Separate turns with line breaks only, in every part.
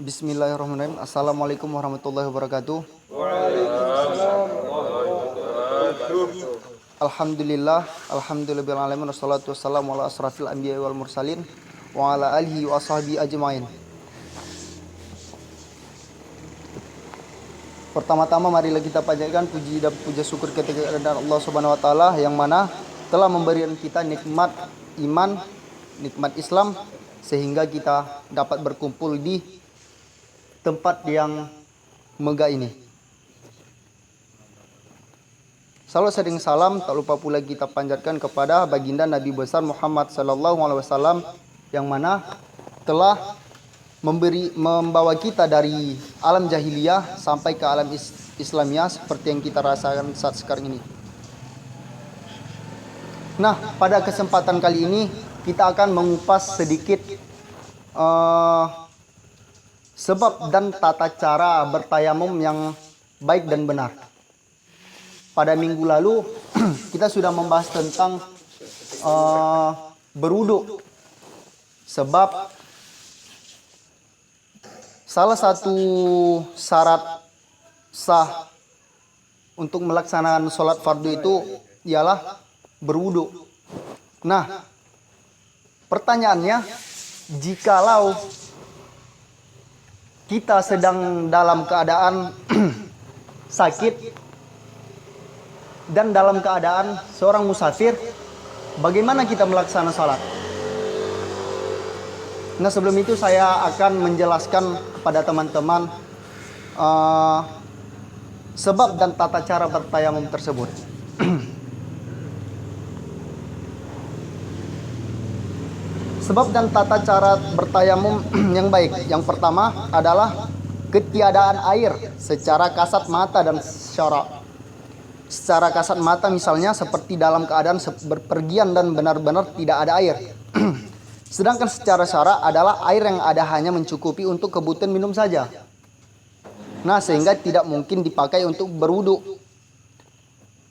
Bismillahirrahmanirrahim. Assalamualaikum warahmatullahi wabarakatuh.
Waalaikumsalam warahmatullahi wabarakatuh.
Alhamdulillah alamin wassalatu wassalamu ala asrafil anbiya wal mursalin wa ala alihi wa sahbihi ajmain. Pertama-tama marilah kita panjatkan puji dan puja syukur kepada Allah Subhanahu wa taala yang mana telah memberikan kita nikmat iman, nikmat Islam sehingga kita dapat berkumpul di tempat yang megah ini. Salam sering salam tak lupa pula kita panjatkan kepada baginda Nabi besar Muhammad sallallahu alaihi wasallam yang mana telah membawa kita dari alam jahiliyah sampai ke alam Islamiyah seperti yang kita rasakan saat sekarang ini. Nah, pada kesempatan kali ini kita akan mengupas sedikit sebab dan tata cara bertayamum yang baik dan benar. Pada minggu lalu kita sudah membahas tentang berwudu. Sebab salah satu syarat sah untuk melaksanakan sholat fardu itu ialah berwudu. Nah, pertanyaannya, jikalau kita sedang dalam keadaan sakit dan dalam keadaan seorang musafir, bagaimana kita melaksanakan salat? Nah, sebelum itu saya akan menjelaskan kepada teman-teman sebab dan tata cara bertayamum tersebut. Sebab dan tata cara bertayamum yang baik. Yang pertama adalah ketiadaan air secara kasat mata dan syara. Secara kasat mata misalnya seperti dalam keadaan berpergian dan benar-benar tidak ada air. Sedangkan secara syara adalah air yang ada hanya mencukupi untuk kebutuhan minum saja. Nah, sehingga tidak mungkin dipakai untuk berwudu.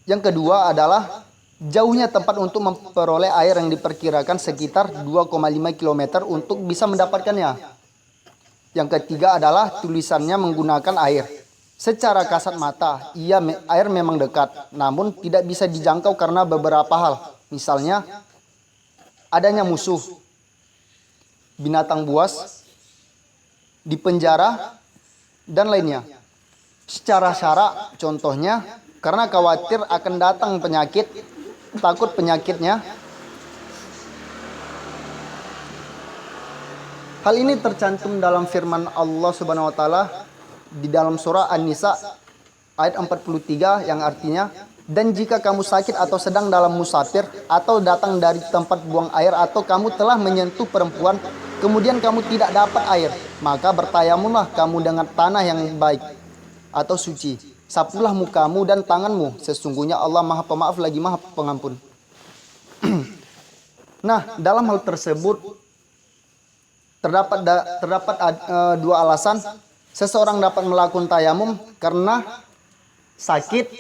Yang kedua adalah jauhnya tempat untuk memperoleh air yang diperkirakan sekitar 2,5 km untuk bisa mendapatkannya. Yang ketiga adalah tulisannya menggunakan air. Secara kasat mata, air memang dekat, namun tidak bisa dijangkau karena beberapa hal. Misalnya, adanya musuh, binatang buas, di penjara, dan lainnya. Secara syara, contohnya, karena khawatir akan datang penyakit, takut penyakitnya. Hal ini tercantum dalam firman Allah Subhanahu wa taala di dalam surah An-Nisa ayat 43 yang artinya, dan jika kamu sakit atau sedang dalam musafir atau datang dari tempat buang air atau kamu telah menyentuh perempuan kemudian kamu tidak dapat air, maka bertayamumlah kamu dengan tanah yang baik atau suci. Sapulah mukamu dan tanganmu, sesungguhnya Allah Maha Pemaaf lagi Maha Pengampun. Nah, dalam hal tersebut terdapat dua alasan seseorang dapat melakukan tayamum: karena sakit,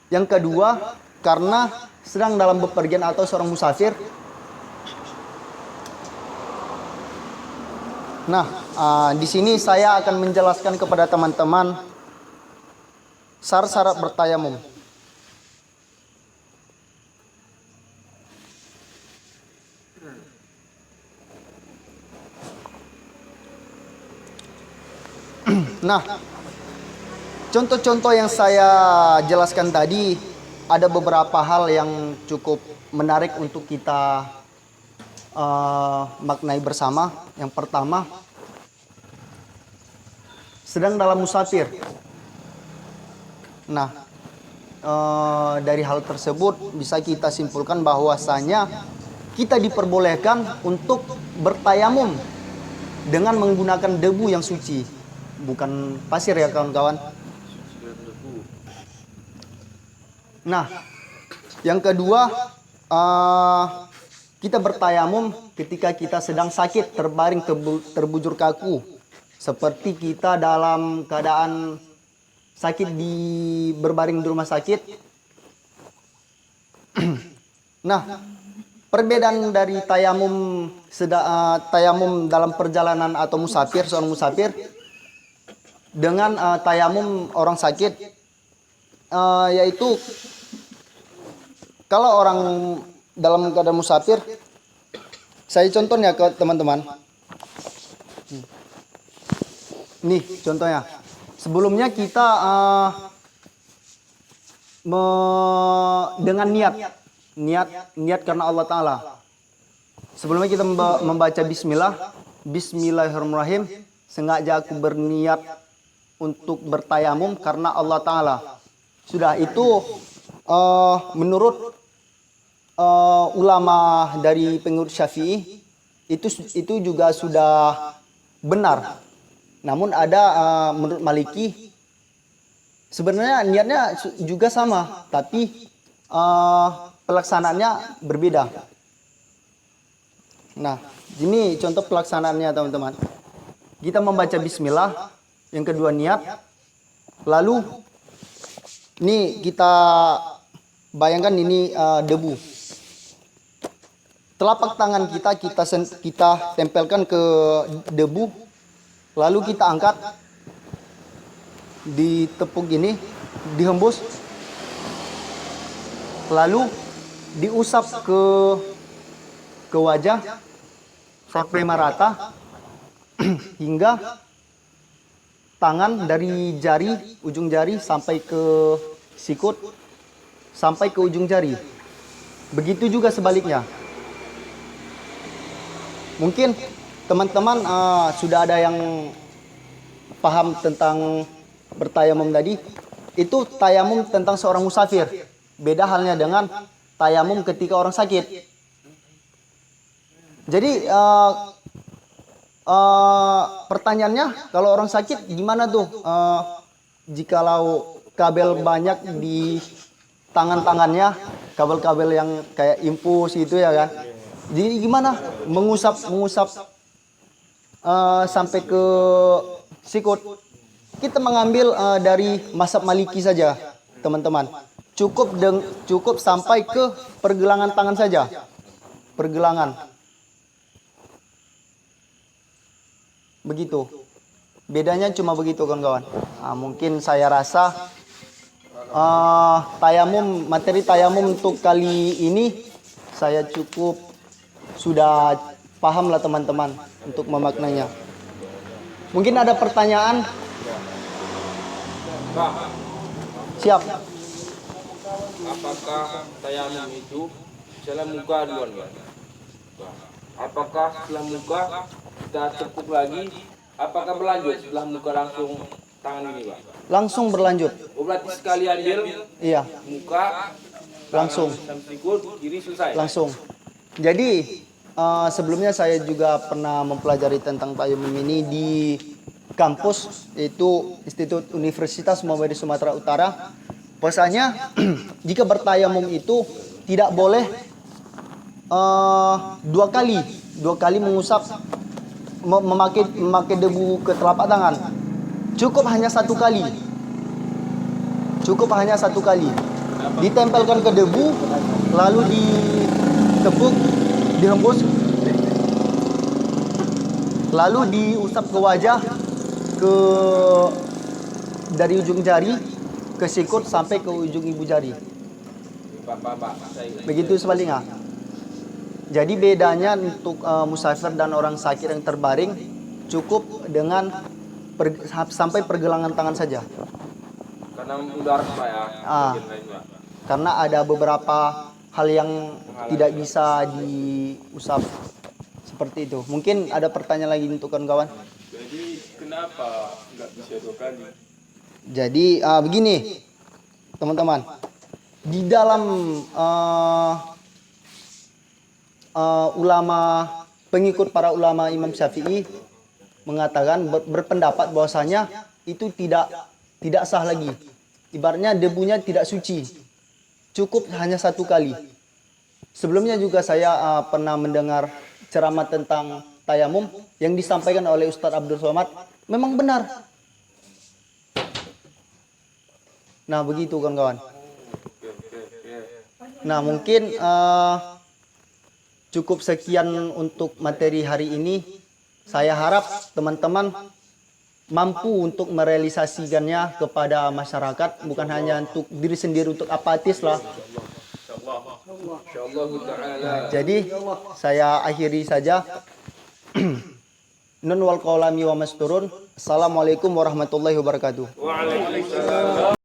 yang kedua karena sedang dalam bepergian atau seorang musafir. Nah, di sini saya akan menjelaskan kepada teman-teman syarat-syarat bertayamum. Nah, contoh-contoh yang saya jelaskan tadi ada beberapa hal yang cukup menarik untuk kita maknai bersama. Yang pertama, sedang dalam musafir. Nah, dari hal tersebut bisa kita simpulkan bahwasanya kita diperbolehkan untuk bertayamum dengan menggunakan debu yang suci, bukan pasir ya kawan-kawan. Nah, yang kedua, kita bertayamum ketika kita sedang sakit, terbaring terbujur kaku, seperti kita dalam keadaan sakit berbaring di rumah sakit. Nah, Perbedaan dari tayamum dalam perjalanan atau musafir, seorang musafir dengan tayamum orang sakit, yaitu kalau orang dalam keadaan musafir, saya contohnya ke teman-teman. Nih contohnya, sebelumnya kita dengan niat karena Allah Ta'ala. Sebelumnya kita membaca Bismillahirrahmanirrahim. Sengaja aku berniat untuk bertayamum karena Allah Ta'ala. Sudah itu menurut ulama dari pengurus Syafi'i itu juga sudah benar. Namun ada menurut Maliki sebenarnya niatnya juga sama, tapi pelaksanaannya berbeda. Nah, ini contoh pelaksanaannya teman-teman. Kita membaca bismillah, yang kedua niat, lalu ini kita bayangkan ini debu. Telapak tangan kita tempelkan ke debu, lalu kita angkat, ditepuk gini, dihembus, lalu diusap ke wajah sampai merata hingga tangan dari ujung jari sampai ke sikut, sampai ke ujung jari. Begitu juga sebaliknya. Mungkin teman-teman sudah ada yang paham tentang bertayamum tadi. Itu tayamum tentang seorang musafir. Beda halnya dengan tayamum ketika orang sakit. Jadi pertanyaannya, kalau orang sakit gimana tuh? Jikalau kabel banyak di tangan-tangannya, kabel-kabel yang kayak infus gitu ya kan? Jadi gimana? Mengusap sampai ke sikut. Kita mengambil dari mazhab Maliki saja, teman-teman. Cukup sampai ke pergelangan tangan saja. Pergelangan. Begitu. Bedanya cuma begitu kawan-kawan. Nah, mungkin saya rasa materi tayamum untuk kali ini saya cukup sudah paham lah teman-teman untuk memaknainya. Mungkin ada pertanyaan?
Pak,
Siap.
apakah tayamum itu setelah muka duluan, Pak? Apakah setelah muka kita tepuk lagi? Apakah berlanjut setelah muka langsung tangan ini, Pak?
Langsung berlanjut.
Oh, berarti sekali ambil
Iya,
muka
langsung.
sampai sikut, kiri selesai.
Langsung. Jadi sebelumnya saya juga pernah mempelajari tentang tayamum ini di kampus, yaitu Institut Universitas Muhammadiyah Sumatera Utara. Bahwasanya jika bertayamum itu tidak boleh dua kali mengusap, memakai debu ke telapak tangan. Cukup hanya satu kali. Ditempelkan ke debu, lalu ditepuk, dihembus, lalu diusap ke wajah, dari ujung jari ke sikut sampai ke ujung ibu jari.
Pak,
Begitu sebaliknya. Jadi bedanya untuk musafir dan orang sakit yang terbaring cukup dengan sampai pergelangan tangan saja.
karena udara, Pak ya. Bagian lain, Pak.
Karena ada beberapa hal yang tidak bisa diusap seperti itu. Mungkin ada pertanyaan lagi untuk kawan-kawan.
Jadi kenapa nggak bisa 2 kali?
Jadi begini teman-teman, di dalam ulama pengikut para ulama Imam Syafi'i mengatakan berpendapat bahwasanya itu tidak sah lagi. Ibaratnya debunya tidak suci. Cukup hanya 1 kali. Sebelumnya juga saya pernah mendengar ceramah tentang tayamum yang disampaikan oleh Ustadz Abdul Somad. Memang benar. Nah begitu kawan-kawan. Nah mungkin cukup sekian untuk materi hari ini. Saya harap teman-teman mampu untuk merealisasikannya kepada masyarakat, bukan hanya untuk diri sendiri, untuk apatis lah.
Insyaallah taala.
Jadi saya akhiri saja. Nun wal qaulami wa masturun. Assalamualaikum warahmatullahi wabarakatuh.
Waalaikumsalam.